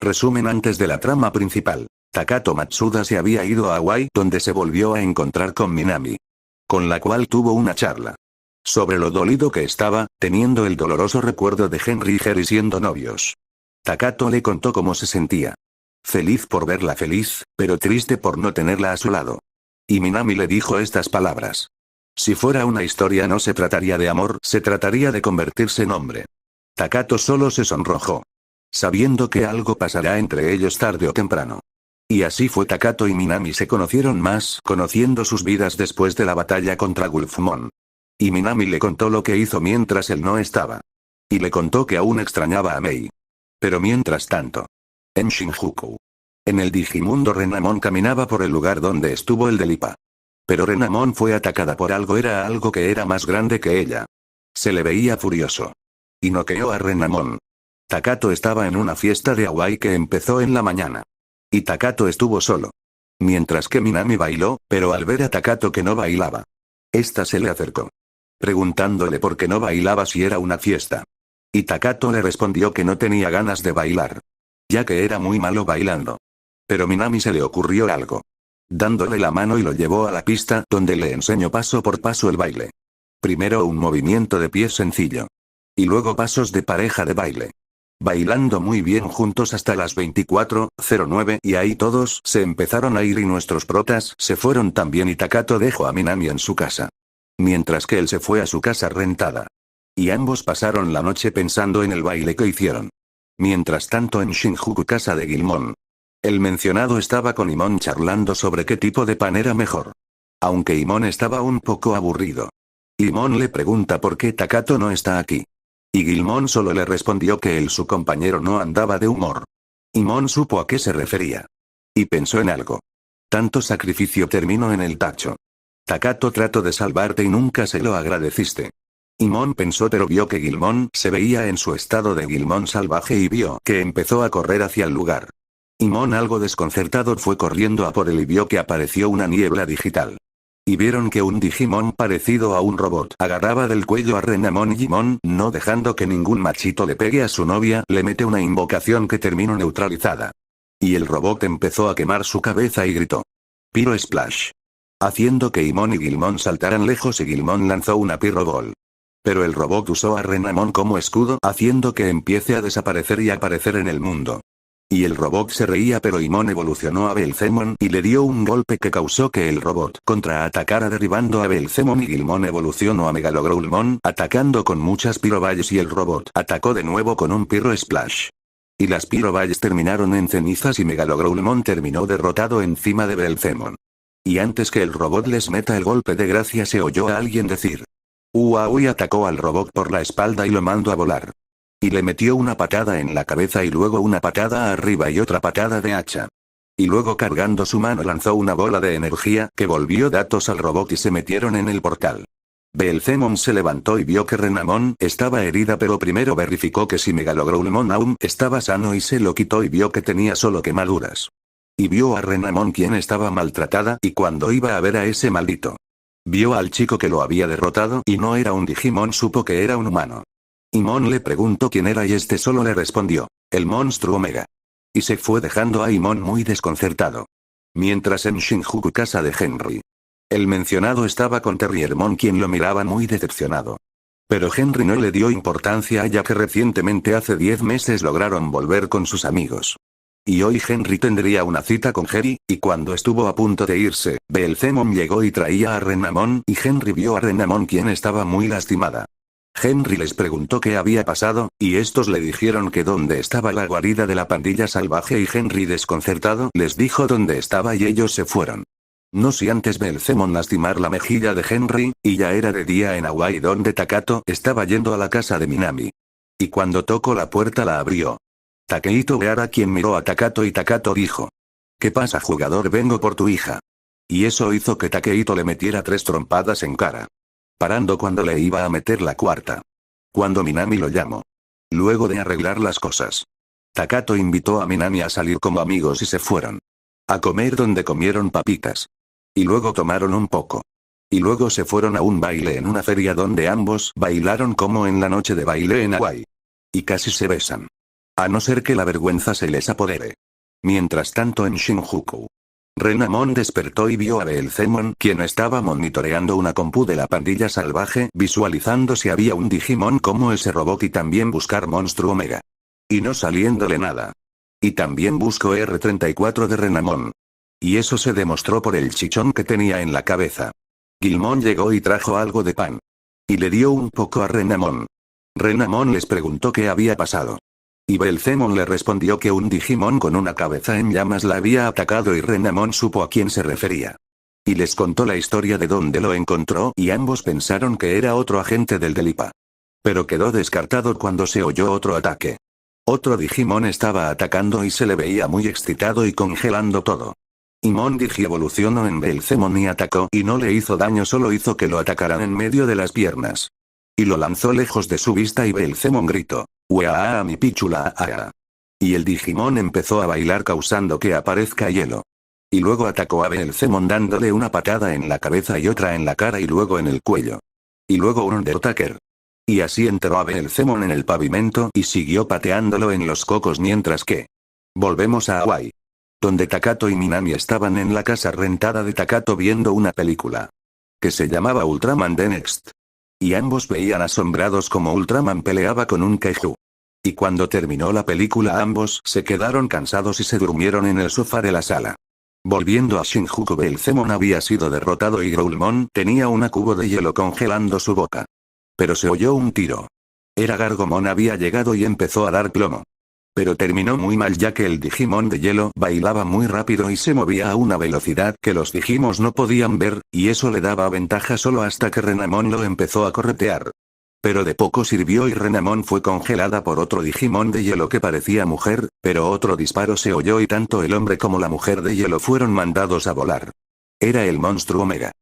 Resumen antes de la trama principal. Takato Matsuda se había ido a Hawái, donde se volvió a encontrar con Minami, con la cual tuvo una charla sobre lo dolido que estaba, teniendo el doloroso recuerdo de Henry y Jerry siendo novios. Takato le contó cómo se sentía. Feliz por verla feliz, pero triste por no tenerla a su lado. Y Minami le dijo estas palabras. Si fuera una historia no se trataría de amor, se trataría de convertirse en hombre. Takato solo se sonrojó, sabiendo que algo pasará entre ellos tarde o temprano. Y así fue. Takato y Minami se conocieron más, conociendo sus vidas después de la batalla contra Wolfmon. Y Minami le contó lo que hizo mientras él no estaba. Y le contó que aún extrañaba a Mei. Pero mientras tanto, en Shinjuku, en el Digimundo, Renamon caminaba por el lugar donde estuvo el Delipa. Pero Renamon fue atacada por algo, era algo que era más grande que ella. Se le veía furioso. Y noqueó a Renamon. Takato estaba en una fiesta de Hawái que empezó en la mañana. Y Takato estuvo solo. Mientras que Minami bailó, pero al ver a Takato que no bailaba, esta se le acercó, preguntándole por qué no bailaba si era una fiesta. Y Takato le respondió que no tenía ganas de bailar, ya que era muy malo bailando. Pero Minami se le ocurrió algo, dándole la mano y lo llevó a la pista donde le enseñó paso por paso el baile. Primero un movimiento de pies sencillo. Y luego pasos de pareja de baile. Bailando muy bien juntos hasta las 24:09 y ahí todos se empezaron a ir y nuestros protas se fueron también y Takato dejó a Minami en su casa. Mientras que él se fue a su casa rentada. Y ambos pasaron la noche pensando en el baile que hicieron. Mientras tanto en Shinjuku, casa de Gilmon, el mencionado estaba con Imon charlando sobre qué tipo de pan era mejor. Aunque Imon estaba un poco aburrido. Imon le pregunta por qué Takato no está aquí. Y Gilmon solo le respondió que él, su compañero, no andaba de humor. Imon supo a qué se refería. Y pensó en algo. Tanto sacrificio terminó en el tacho. Takato trató de salvarte y nunca se lo agradeciste. Imon pensó, pero vio que Gilmon se veía en su estado de Gilmon salvaje y vio que empezó a correr hacia el lugar. Imon, algo desconcertado, fue corriendo a por él y vio que apareció una niebla digital. Y vieron que un Digimon parecido a un robot agarraba del cuello a Renamon y Gimon, no dejando que ningún machito le pegue a su novia, le mete una invocación que terminó neutralizada. Y el robot empezó a quemar su cabeza y gritó. Pyro Splash. Haciendo que Imon y Gilmon saltaran lejos y Gilmon lanzó una Pyro Ball. Pero el robot usó a Renamon como escudo, haciendo que empiece a desaparecer y aparecer en el mundo. Y el robot se reía, pero Imon evolucionó a Belzemon y le dio un golpe que causó que el robot contraatacara derribando a Belzemon y Gilmon evolucionó a Megalogroulmon atacando con muchas Pyroballs y el robot atacó de nuevo con un Pyro Splash. Y las Pyroballs terminaron en cenizas y Megalogroulmon terminó derrotado encima de Belzemon. Y antes que el robot les meta el golpe de gracia se oyó a alguien decir. Uaui atacó al robot por la espalda y lo mandó a volar. Y le metió una patada en la cabeza y luego una patada arriba y otra patada de hacha. Y luego cargando su mano lanzó una bola de energía que volvió datos al robot y se metieron en el portal. Belzemon se levantó y vio que Renamon estaba herida, pero primero verificó que si Megalogroulmon aún estaba sano y se lo quitó y vio que tenía solo quemaduras. Y vio a Renamon, quien estaba maltratada, y cuando iba a ver a ese maldito, vio al chico que lo había derrotado y no era un Digimon, supo que era un humano. Imon le preguntó quién era y este solo le respondió, el monstruo Omega. Y se fue dejando a Imon muy desconcertado. Mientras en Shinjuku, casa de Henry, el mencionado estaba con Terriermon, quien lo miraba muy decepcionado. Pero Henry no le dio importancia, ya que recientemente hace 10 meses lograron volver con sus amigos. Y hoy Henry tendría una cita con Jerry, y cuando estuvo a punto de irse, Belzemon llegó y traía a Renamon y Henry vio a Renamon, quien estaba muy lastimada. Henry les preguntó qué había pasado, y estos le dijeron que dónde estaba la guarida de la pandilla salvaje y Henry, desconcertado, les dijo dónde estaba y ellos se fueron. No sin antes Belzemon lastimar la mejilla de Henry, y ya era de día en Hawái donde Takato estaba yendo a la casa de Minami. Y cuando tocó la puerta la abrió Takehito Beara, quien miró a Takato y Takato dijo. ¿Qué pasa, jugador? Vengo por tu hija. Y eso hizo que Takehito le metiera 3 trompadas en cara. Parando cuando le iba a meter la cuarta. Cuando Minami lo llamó. Luego de arreglar las cosas, Takato invitó a Minami a salir como amigos y se fueron a comer, donde comieron papitas. Y luego tomaron un poco. Y luego se fueron a un baile en una feria donde ambos bailaron como en la noche de baile en Hawái. Y casi se besan. A no ser que la vergüenza se les apodere. Mientras tanto en Shinjuku. Renamon despertó y vio a Beelzemon, quien estaba monitoreando una compu de la pandilla salvaje, visualizando si había un Digimon como ese robot y también buscar Monstruo Omega. Y no saliéndole nada. Y también buscó R34 de Renamon. Y eso se demostró por el chichón que tenía en la cabeza. Guilmon llegó y trajo algo de pan. Y le dio un poco a Renamon. Renamon les preguntó qué había pasado. Y Beelzemon le respondió que un Digimon con una cabeza en llamas la había atacado y Renamon supo a quién se refería. Y les contó la historia de dónde lo encontró y ambos pensaron que era otro agente del Delipa. Pero quedó descartado cuando se oyó otro ataque. Otro Digimon estaba atacando y se le veía muy excitado y congelando todo. Y Mon Digi evolucionó en Beelzemon y atacó y no le hizo daño, solo hizo que lo atacaran en medio de las piernas. Y lo lanzó lejos de su vista y Beelzemon gritó: "¡Ueaa mi pichula aa!". Y el Digimon empezó a bailar causando que aparezca hielo. Y luego atacó a Beelzemon dándole una patada en la cabeza y otra en la cara y luego en el cuello. Y luego un Undertaker. Y así enterró a Beelzemon en el pavimento y siguió pateándolo en los cocos mientras que... Volvemos a Hawaii. Donde Takato y Minami estaban en la casa rentada de Takato viendo una película. Que se llamaba Ultraman The Next. Y ambos veían asombrados como Ultraman peleaba con un kaiju. Y cuando terminó la película ambos se quedaron cansados y se durmieron en el sofá de la sala. Volviendo a Shinjuku, Beelzemon había sido derrotado y Groulmon tenía una cubo de hielo congelando su boca. Pero se oyó un tiro. Era Gargomon, había llegado y empezó a dar plomo. Pero terminó muy mal ya que el Digimon de hielo bailaba muy rápido y se movía a una velocidad que los Digimons no podían ver, y eso le daba ventaja solo hasta que Renamon lo empezó a corretear. Pero de poco sirvió y Renamon fue congelada por otro Digimon de hielo que parecía mujer, pero otro disparo se oyó y tanto el hombre como la mujer de hielo fueron mandados a volar. Era el monstruo Omega.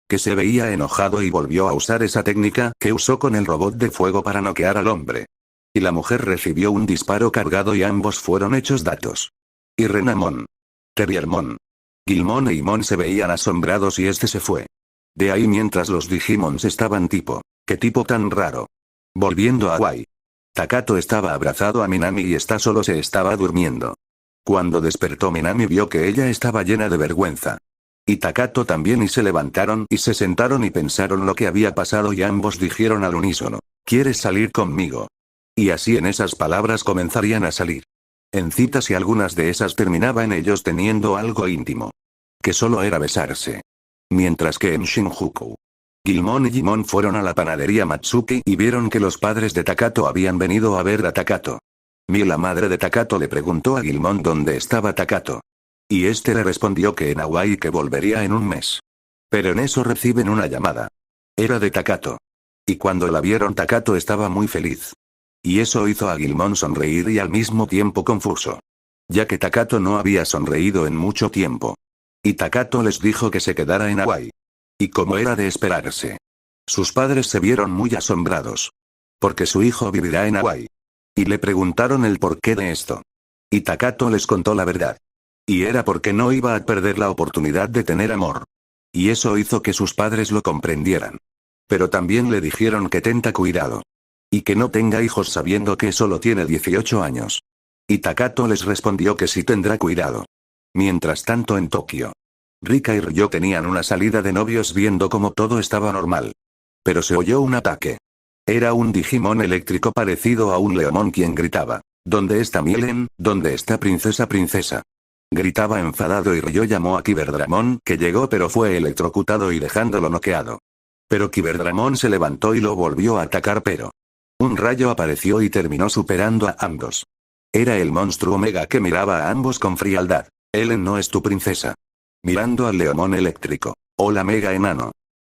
Que se veía enojado y volvió a usar esa técnica que usó con el robot de fuego para noquear al hombre. Y la mujer recibió un disparo cargado y ambos fueron hechos datos. Y Renamon, Terriermon, Guilmon e Imon se veían asombrados y este se fue. De ahí mientras los Digimons estaban tipo, ¿qué tipo tan raro? Volviendo a Hawaii. Takato estaba abrazado a Minami y esta solo se estaba durmiendo. Cuando despertó Minami vio que ella estaba llena de vergüenza. Y Takato también y se levantaron y se sentaron y pensaron lo que había pasado y ambos dijeron al unísono, ¿quieres salir conmigo? Y así en esas palabras comenzarían a salir. En citas y algunas de esas terminaban ellos teniendo algo íntimo. Que solo era besarse. Mientras que en Shinjuku. Guilmon y Jimon fueron a la panadería Matsuki y vieron que los padres de Takato habían venido a ver a Takato. La madre de Takato le preguntó a Guilmon dónde estaba Takato. Y este le respondió que en Hawaii y que volvería en un mes. Pero en eso reciben una llamada. Era de Takato. Y cuando la vieron Takato estaba muy feliz. Y eso hizo a Guilmon sonreír y al mismo tiempo confuso. Ya que Takato no había sonreído en mucho tiempo. Y Takato les dijo que se quedara en Hawaii. Y como era de esperarse. Sus padres se vieron muy asombrados. Porque su hijo vivirá en Hawaii. Y le preguntaron el porqué de esto. Y Takato les contó la verdad. Y era porque no iba a perder la oportunidad de tener amor. Y eso hizo que sus padres lo comprendieran. Pero también le dijeron que tenga cuidado. Y que no tenga hijos sabiendo que solo tiene 18 años. Y Takato les respondió que sí tendrá cuidado. Mientras tanto en Tokio. Rika y Ryo tenían una salida de novios viendo cómo todo estaba normal. Pero se oyó un ataque. Era un Digimon eléctrico parecido a un Leomon quien gritaba. ¿Dónde está Mielen? ¿Dónde está princesa? Gritaba enfadado y Ryo llamó a Kiberdramon que llegó pero fue electrocutado y dejándolo noqueado. Pero Kiberdramon se levantó y lo volvió a atacar pero... Un rayo apareció y terminó superando a ambos. Era el monstruo Omega que miraba a ambos con frialdad. Ellen no es tu princesa. Mirando al Leomon eléctrico. Hola Mega enano.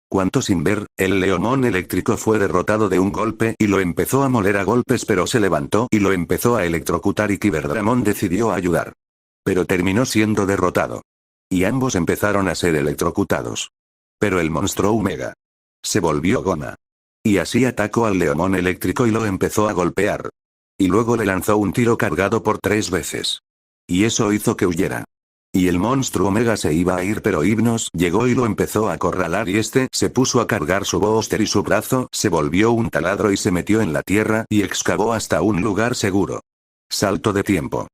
Cuanto sin ver, el Leomon eléctrico fue derrotado de un golpe y lo empezó a moler a golpes pero se levantó y lo empezó a electrocutar y Kiberdramon decidió ayudar. Pero terminó siendo derrotado. Y ambos empezaron a ser electrocutados. Pero el monstruo Omega se volvió goma. Y así atacó al Leomon eléctrico y lo empezó a golpear. Y luego le lanzó un tiro cargado por 3 veces. Y eso hizo que huyera. Y el monstruo Omega se iba a ir pero Hypnos llegó y lo empezó a acorralar y este se puso a cargar su booster y su brazo se volvió un taladro y se metió en la tierra y excavó hasta un lugar seguro. Salto de tiempo.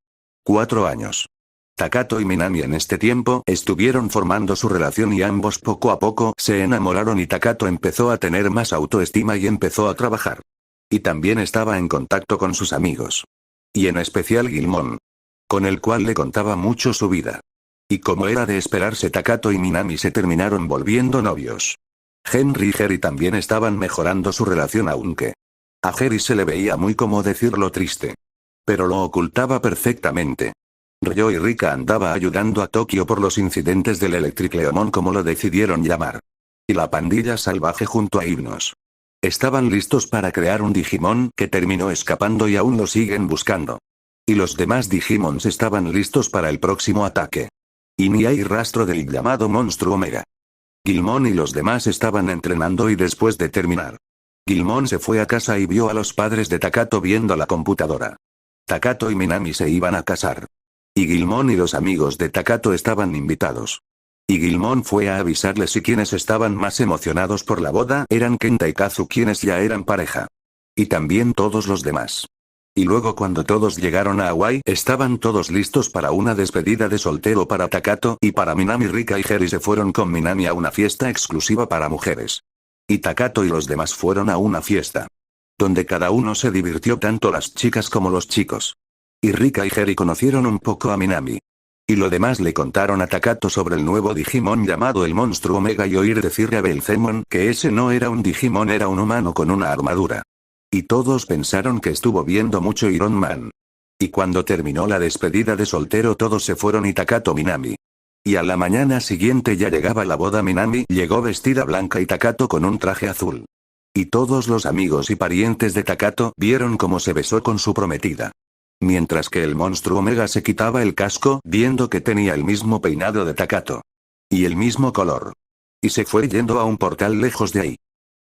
4 años. Takato y Minami en este tiempo estuvieron formando su relación y ambos poco a poco se enamoraron y Takato empezó a tener más autoestima y empezó a trabajar. Y también estaba en contacto con sus amigos. Y en especial Gilmon. Con el cual le contaba mucho su vida. Y como era de esperarse, Takato y Minami se terminaron volviendo novios. Henry y Jerry también estaban mejorando su relación, aunque a Jerry se le veía muy, como decirlo, triste. Pero lo ocultaba perfectamente. Ryo y Rika andaba ayudando a Tokio por los incidentes del Electricleomon, como lo decidieron llamar. Y la pandilla salvaje junto a Hypnos. Estaban listos para crear un Digimon que terminó escapando y aún lo siguen buscando. Y los demás Digimons estaban listos para el próximo ataque. Y ni hay rastro del llamado monstruo Omega. Gilmon y los demás estaban entrenando y después de terminar, Gilmon se fue a casa y vio a los padres de Takato viendo la computadora. Takato y Minami se iban a casar. Y Gilmon y los amigos de Takato estaban invitados. Y Gilmon fue a avisarles y quienes estaban más emocionados por la boda eran Kenta y Kazu, quienes ya eran pareja. Y también todos los demás. Y luego cuando todos llegaron a Hawaii, estaban todos listos para una despedida de soltero para Takato y para Minami. Rika y Jerry se fueron con Minami a una fiesta exclusiva para mujeres. Y Takato y los demás fueron a una fiesta donde cada uno se divirtió, tanto las chicas como los chicos. Y Rika y Jerry conocieron un poco a Minami. Y lo demás le contaron a Takato sobre el nuevo Digimon llamado el monstruo Omega y oír decirle a Belzemon que ese no era un Digimon, era un humano con una armadura. Y todos pensaron que estuvo viendo mucho Iron Man. Y cuando terminó la despedida de soltero todos se fueron y Takato Minami. Y a la mañana siguiente ya llegaba la boda. Minami llegó vestida blanca y Takato con un traje azul. Y todos los amigos y parientes de Takato vieron cómo se besó con su prometida. Mientras que el monstruo Omega se quitaba el casco viendo que tenía el mismo peinado de Takato. Y el mismo color. Y se fue yendo a un portal lejos de ahí.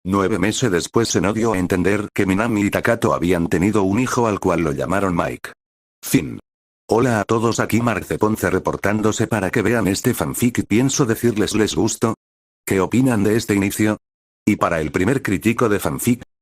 9 meses después se dio a entender que Minami y Takato habían tenido un hijo al cual lo llamaron Mike. Fin. Hola a todos, aquí Marce Ponce reportándose para que vean este fanfic y pienso decirles, ¿les gustó? ¿Qué opinan de este inicio? Y para el primer crítico de fanfic,